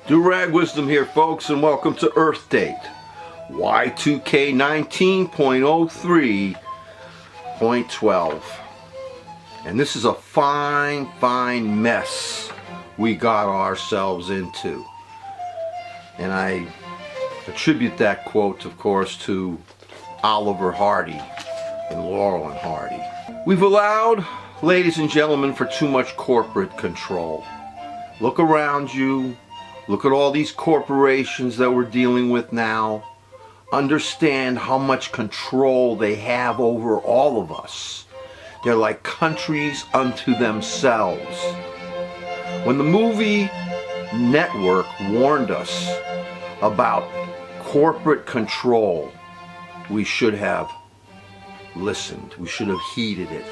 Durag Wisdom here, folks, and welcome to Earth Date Y2K 19.03.12. And this is a fine mess we got ourselves into. And I attribute that quote, of course, to Oliver Hardy and Laurel and Hardy. We've allowed, ladies and gentlemen, for too much corporate control. Look around you. Look at all these corporations that we're dealing with now. Understand how much control they have over all of us. They're like countries unto themselves. When the movie Network warned us about corporate control, we should have listened. We should have heeded it.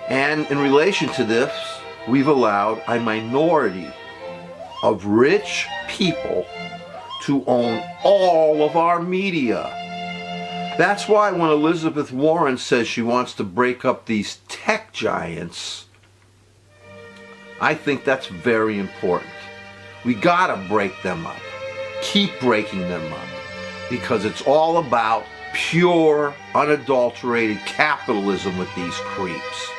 And in relation to this, we've allowed a minority of rich people to own all of our media. That's why when Elizabeth Warren says she wants to break up these tech giants, I think that's very important. We gotta break them up. Keep breaking them up. Because it's all about pure, unadulterated capitalism with these creeps.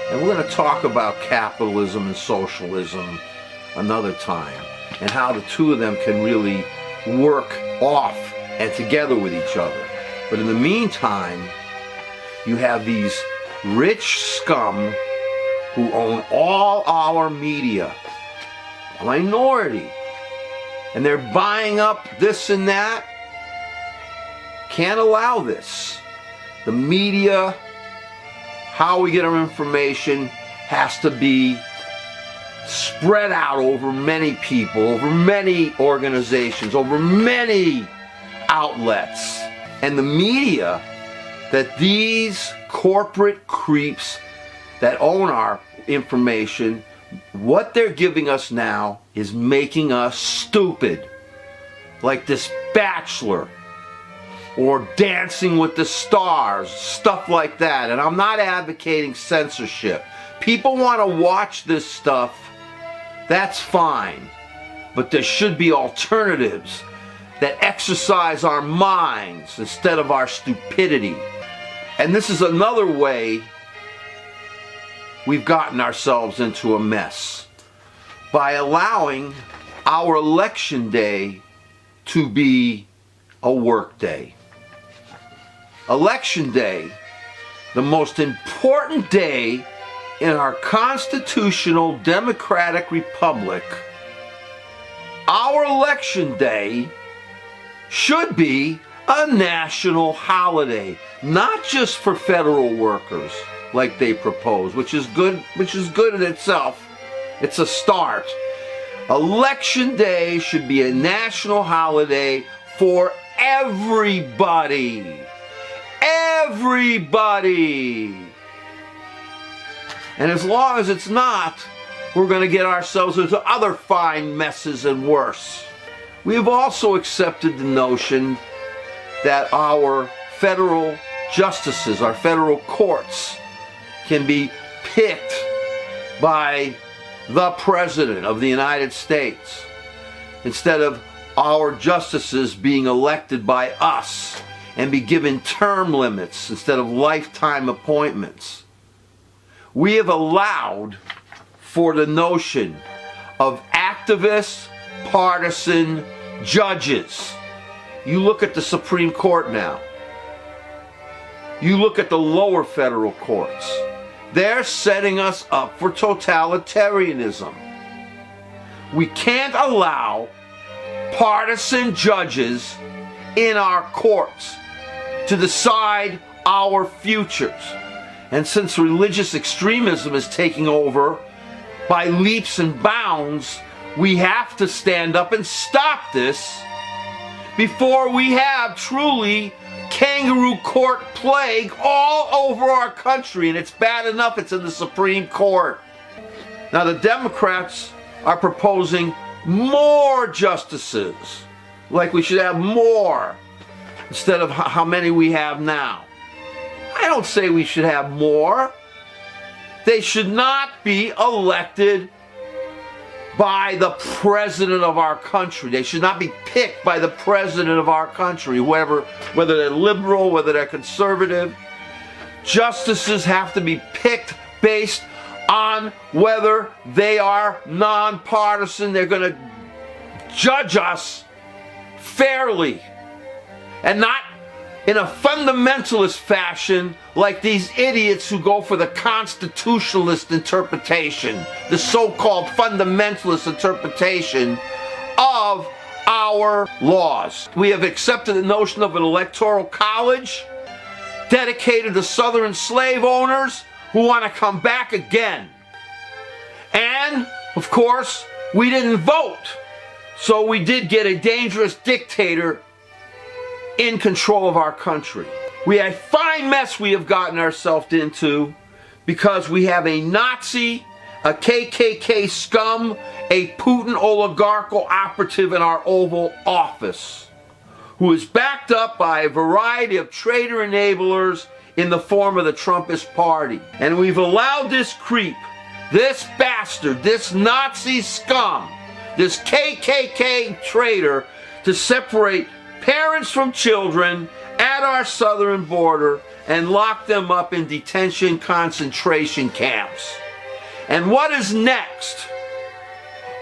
And we're gonna talk about capitalism and socialism another time, and how the two of them can really work off and together with each other. But in the meantime, you have these rich scum who own all our media, a minority, and they're buying up this and that. Can't allow this. The media, how we get our information, has to be spread out over many people, over many organizations, over many outlets. And the media that these corporate creeps that own our information, what they're giving us now is making us stupid. Like this Bachelor or Dancing with the Stars, stuff like that. And I'm not advocating censorship. People want to watch this stuff. That's fine, but there should be alternatives that exercise our minds instead of our stupidity. And this is another way we've gotten ourselves into a mess, by allowing our election day to be a work day. Election day, the most important day in our constitutional democratic republic, our election day should be a national holiday, not just for federal workers like they propose, which is good in itself. It's a start. Election day should be a national holiday for everybody. Everybody. And as long as it's not, we're going to get ourselves into other fine messes and worse. We have also accepted the notion that our federal justices, our federal courts, can be picked by the President of the United States, instead of our justices being elected by us and be given term limits instead of lifetime appointments. We have allowed for the notion of activist, partisan judges. You look at the Supreme Court now. You look at the lower federal courts. They're setting us up for totalitarianism. We can't allow partisan judges in our courts to decide our futures. And since religious extremism is taking over by leaps and bounds, we have to stand up and stop this before we have truly kangaroo court plague all over our country. And it's bad enough it's in the Supreme Court. Now the Democrats are proposing more justices, like we should have more instead of how many we have now. I don't say we should have more. They should not be elected by the president of our country. They should not be picked by the president of our country, whether they're liberal, whether they're conservative. Justices have to be picked based on whether they are nonpartisan. They're going to judge us fairly and not in a fundamentalist fashion like these idiots who go for the constitutionalist interpretation, the so-called fundamentalist interpretation of our laws. We have accepted the notion of an electoral college dedicated to Southern slave owners who want to come back again. And, of course, we didn't vote. So we did get a dangerous dictator in control of our country. We had a fine mess we have gotten ourselves into because we have a Nazi, a KKK scum, a Putin oligarchical operative in our Oval Office who is backed up by a variety of traitor enablers in the form of the Trumpist Party. And we've allowed this creep, this bastard, this Nazi scum, this KKK traitor to separate parents from children at our southern border and lock them up in detention concentration camps. And what is next?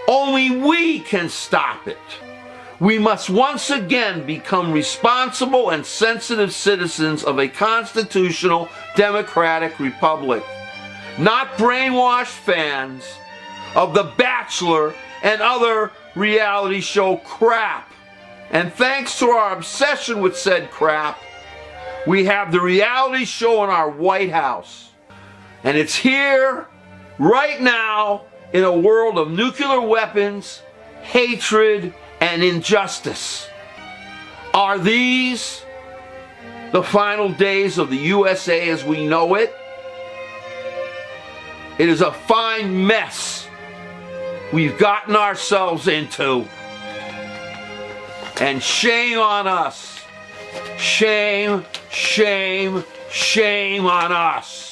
Only we can stop it. We must once again become responsible and sensitive citizens of a constitutional democratic republic, not brainwashed fans of The Bachelor and other reality show crap. And thanks to our obsession with said crap, we have the reality show in our White House. And it's here, right now, in a world of nuclear weapons, hatred, and injustice. Are these the final days of the USA as we know it? It is a fine mess we've gotten ourselves into. And shame on us. Shame, shame, shame on us.